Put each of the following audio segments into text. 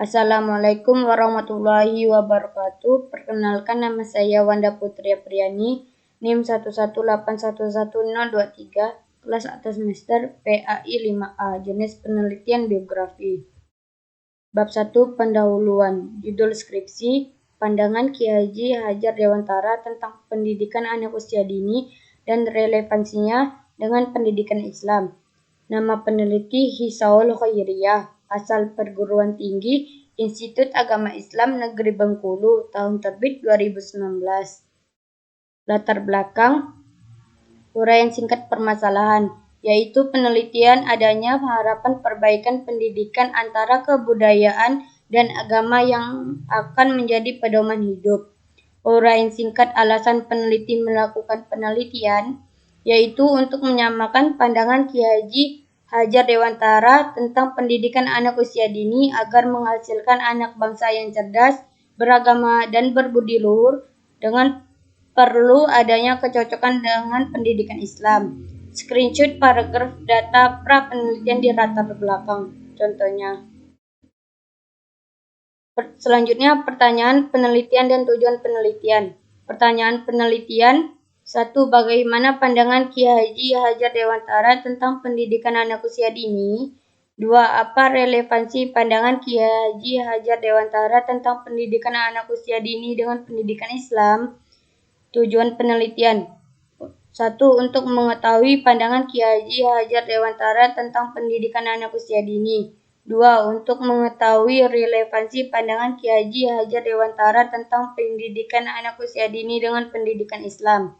Assalamualaikum warahmatullahi wabarakatuh. Perkenalkan, nama saya Wanda Putri Apriani, NIM 118111023, kelas atas semester PAI 5A, jenis penelitian biografi. Bab 1, pendahuluan. Judul skripsi, pandangan Ki Haji Hadjar Dewantara tentang pendidikan anak usia dini dan relevansinya dengan pendidikan Islam. Nama peneliti Hisaul Khairiyah, asal perguruan tinggi Institut Agama Islam Negeri Bengkulu, tahun terbit 2019. Latar belakang, uraian singkat permasalahan, yaitu penelitian adanya harapan perbaikan pendidikan antara kebudayaan dan agama yang akan menjadi pedoman hidup. Uraian singkat alasan peneliti melakukan penelitian, yaitu untuk menyamakan pandangan Ki Haji Hadjar Dewantara tentang pendidikan anak usia dini agar menghasilkan anak bangsa yang cerdas, beragama, dan berbudi luhur dengan perlu adanya kecocokan dengan pendidikan Islam. Screenshot paragraf data pra penelitian di latar belakang. Contohnya. Selanjutnya, pertanyaan penelitian dan tujuan penelitian. Pertanyaan penelitian 1. Bagaimana pandangan Ki Haji Hadjar Dewantara tentang pendidikan anak usia dini? 2. Apa relevansi pandangan Ki Haji Hadjar Dewantara tentang pendidikan anak usia dini dengan pendidikan Islam? Tujuan penelitian 1. Untuk mengetahui pandangan Ki Haji Hadjar Dewantara tentang pendidikan anak usia dini. 2. Untuk mengetahui relevansi pandangan Ki Haji Hadjar Dewantara tentang pendidikan anak usia dini dengan pendidikan Islam.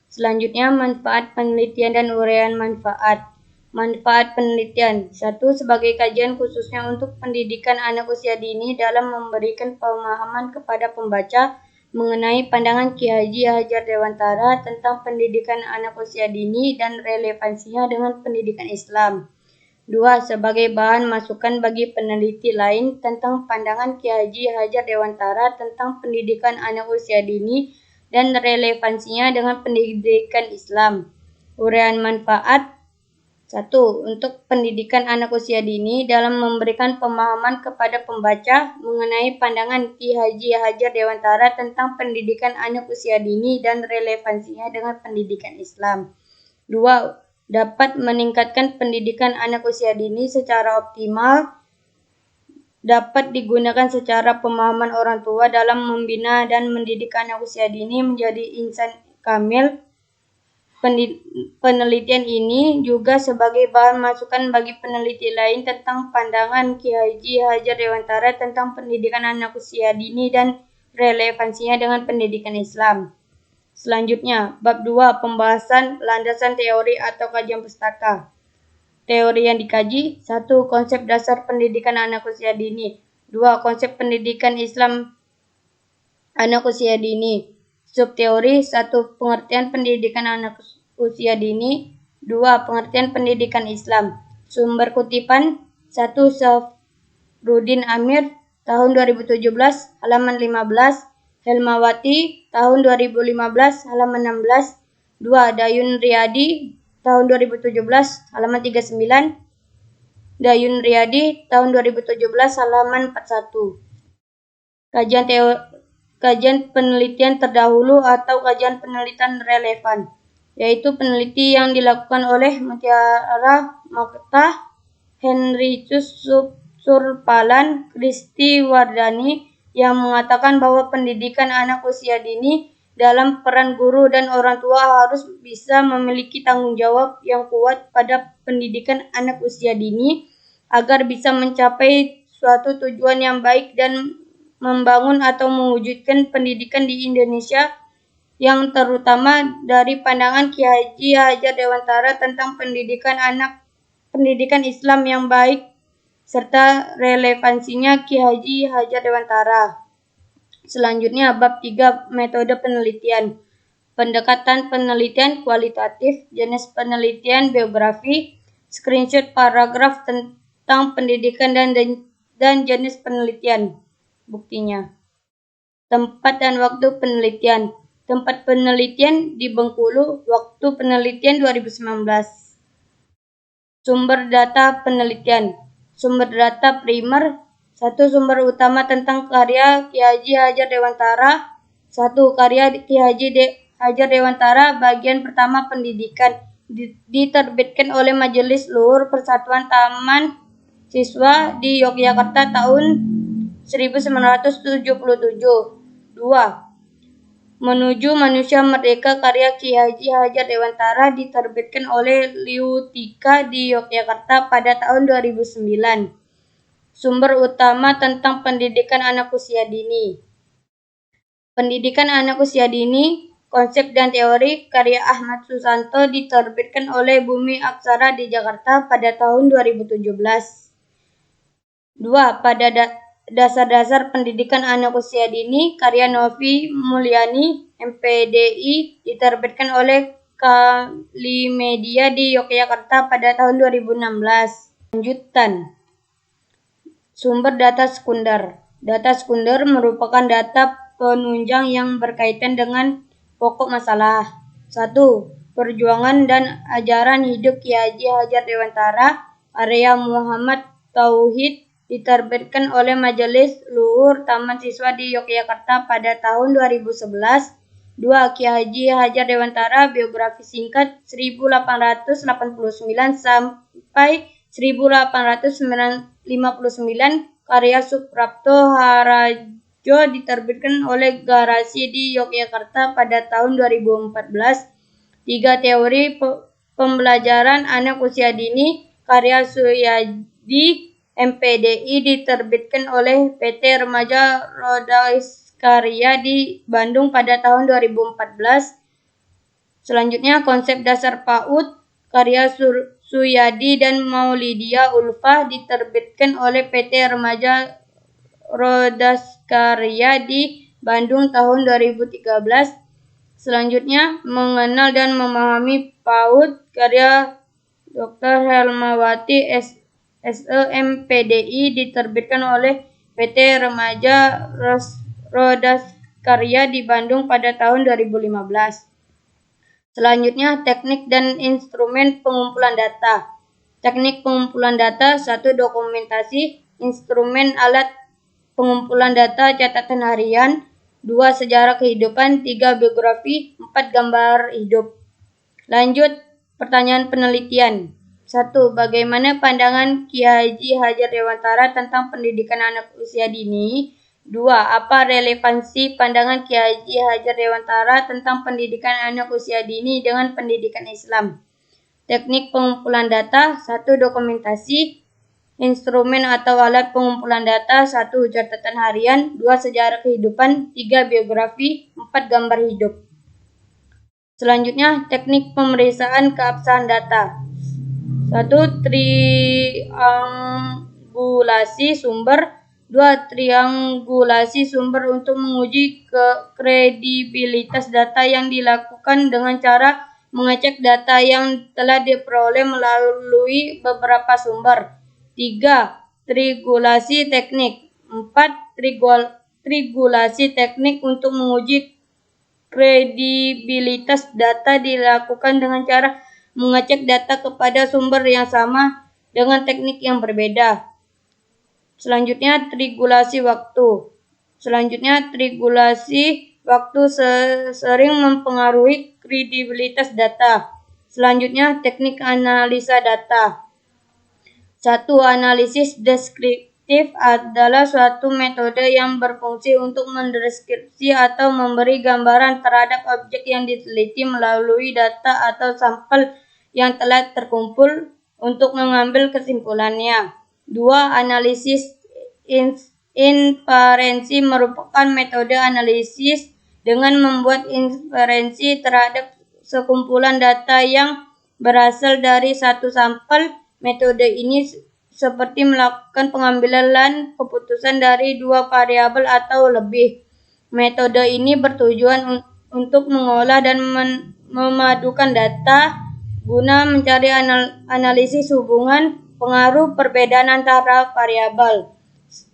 Selanjutnya, manfaat penelitian dan uraian manfaat. Manfaat penelitian 1. Sebagai kajian khususnya untuk pendidikan anak usia dini dalam memberikan pemahaman kepada pembaca mengenai pandangan Ki Haji Hadjar Dewantara tentang pendidikan anak usia dini dan relevansinya dengan pendidikan Islam. 2. Sebagai bahan masukan bagi peneliti lain tentang pandangan Ki Haji Hadjar Dewantara tentang pendidikan anak usia dini dan relevansinya dengan pendidikan Islam. Uraian manfaat 1. Untuk pendidikan anak usia dini dalam memberikan pemahaman kepada pembaca mengenai pandangan Ki Haji Hadjar Dewantara tentang pendidikan anak usia dini dan relevansinya dengan pendidikan Islam. 2. Dapat meningkatkan pendidikan anak usia dini secara optimal, dapat digunakan secara pemahaman orang tua dalam membina dan mendidik anak usia dini menjadi insan kamil. Penelitian ini juga sebagai bahan masukan bagi peneliti lain tentang pandangan Ki Haji Hadjar Dewantara tentang pendidikan anak usia dini dan relevansinya dengan pendidikan Islam. Selanjutnya, bab 2, pembahasan landasan teori atau kajian pustaka. Teori yang dikaji 1. Konsep dasar pendidikan anak usia dini. 2. Konsep pendidikan Islam anak usia dini. Subteori 1. Pengertian pendidikan anak usia dini. 2. Pengertian pendidikan Islam. Sumber kutipan 1. Safruddin Amir tahun 2017 halaman 15. Helmawati tahun 2015 halaman 16. 2. Dayun Riyadi tahun 2017 halaman 39. Dayun Riyadi tahun 2017 halaman 41. Kajian penelitian terdahulu atau kajian penelitian relevan, yaitu peneliti yang dilakukan oleh Mutiara Mokhtar, Henricius Surpalan, Kristi Wardani, yang mengatakan bahwa pendidikan anak usia dini dalam peran guru dan orang tua harus bisa memiliki tanggung jawab yang kuat pada pendidikan anak usia dini agar bisa mencapai suatu tujuan yang baik dan membangun atau mewujudkan pendidikan di Indonesia yang terutama dari pandangan Ki Haji Hadjar Dewantara tentang pendidikan Islam yang baik serta relevansinya Ki Haji Hadjar Dewantara. Selanjutnya, bab 3, metode penelitian. Pendekatan penelitian kualitatif, jenis penelitian biografi, screenshot paragraf tentang pendidikan dan jenis penelitian. Buktinya. Tempat dan waktu penelitian. Tempat penelitian di Bengkulu, waktu penelitian 2019. Sumber data penelitian. Sumber data primer 1. Sumber utama tentang karya Ki Haji Hadjar Dewantara. 1. Karya Ki Haji Hadjar Dewantara. Bagian pertama, pendidikan. Diterbitkan oleh Majelis Luhur Persatuan Taman Siswa di Yogyakarta tahun 1977. 2. Menuju Manusia Merdeka karya Ki Haji Hadjar Dewantara diterbitkan oleh Liutika di Yogyakarta pada tahun 2009. Sumber utama tentang pendidikan anak usia dini. Pendidikan anak usia dini, konsep dan teori karya Ahmad Susanto diterbitkan oleh Bumi Aksara di Jakarta pada tahun 2017. 2. Pada Dasar-dasar pendidikan anak usia dini karya Novi Mulyani MPDI diterbitkan oleh Kalimedia di Yogyakarta pada tahun 2016. Lanjutan. Sumber data sekunder. Data sekunder merupakan data penunjang yang berkaitan dengan pokok masalah. 1. Perjuangan dan ajaran hidup Ki Haji Hadjar Dewantara karya Muhammad Tauhid diterbitkan oleh Majelis Luhur Taman Siswa di Yogyakarta pada tahun 2011. 2. Ki Haji Hadjar Dewantara, biografi singkat 1889 sampai 1859 karya Suprapto Harajo diterbitkan oleh Garasi di Yogyakarta pada tahun 2014. 3. Teori pembelajaran anak usia dini karya Suyadi MPDI diterbitkan oleh PT Remaja Rodais Karya di Bandung pada tahun 2014. Selanjutnya, konsep dasar PAUD karya Suyadi dan Maulidia Ulfa diterbitkan oleh PT Remaja Rodais Karya di Bandung tahun 2013. Selanjutnya, mengenal dan memahami PAUD karya Dr. Helmawati SEMPDI diterbitkan oleh PT Remaja Rodais Karya di Bandung pada tahun 2015. Selanjutnya, teknik dan instrumen pengumpulan data. Teknik pengumpulan data. 1. Dokumentasi, instrumen alat pengumpulan data, catatan harian. 2. Sejarah kehidupan. 3. Biografi. 4. Gambar hidup. Lanjut, pertanyaan penelitian. 1. Bagaimana pandangan Ki Haji Hadjar Dewantara tentang pendidikan anak usia dini? 2. Apa relevansi pandangan Ki Haji Hadjar Dewantara tentang pendidikan anak usia dini dengan pendidikan Islam? Teknik pengumpulan data. 1. Dokumentasi, instrumen atau alat pengumpulan data. 1. Catatan harian. 2. Sejarah kehidupan. 3. Biografi. 4. Gambar hidup. Selanjutnya, teknik pemeriksaan keabsahan data. 1. Triangulasi sumber. 2. Triangulasi sumber untuk menguji kredibilitas data yang dilakukan dengan cara mengecek data yang telah diperoleh melalui beberapa sumber. 3. Triangulasi teknik. 4. Triangulasi teknik untuk menguji kredibilitas data dilakukan dengan cara mengecek data kepada sumber yang sama dengan teknik yang berbeda. Selanjutnya, triangulasi waktu. Triangulasi waktu sering mempengaruhi kredibilitas data. Selanjutnya, teknik analisa data. 1. Analisis deskriptif adalah suatu metode yang berfungsi untuk mendeskripsi atau memberi gambaran terhadap objek yang diteliti melalui data atau sampel yang telah terkumpul untuk mengambil kesimpulannya. 2. Analisis inferensi merupakan metode analisis dengan membuat inferensi terhadap sekumpulan data yang berasal dari satu sampel. Metode ini seperti melakukan pengambilan keputusan dari dua variabel atau lebih. Metode ini bertujuan untuk mengolah dan memadukan data guna mencari analisis hubungan pengaruh perbedaan antara variabel.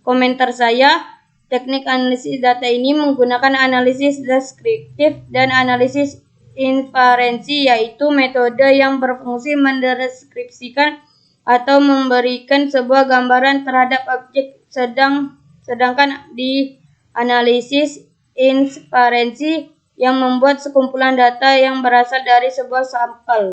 Komentar saya, teknik analisis data ini menggunakan analisis deskriptif dan analisis inferensi, yaitu metode yang berfungsi mendeskripsikan atau memberikan sebuah gambaran terhadap objek sedangkan di analisis inferensi yang membuat sekumpulan data yang berasal dari sebuah sampel.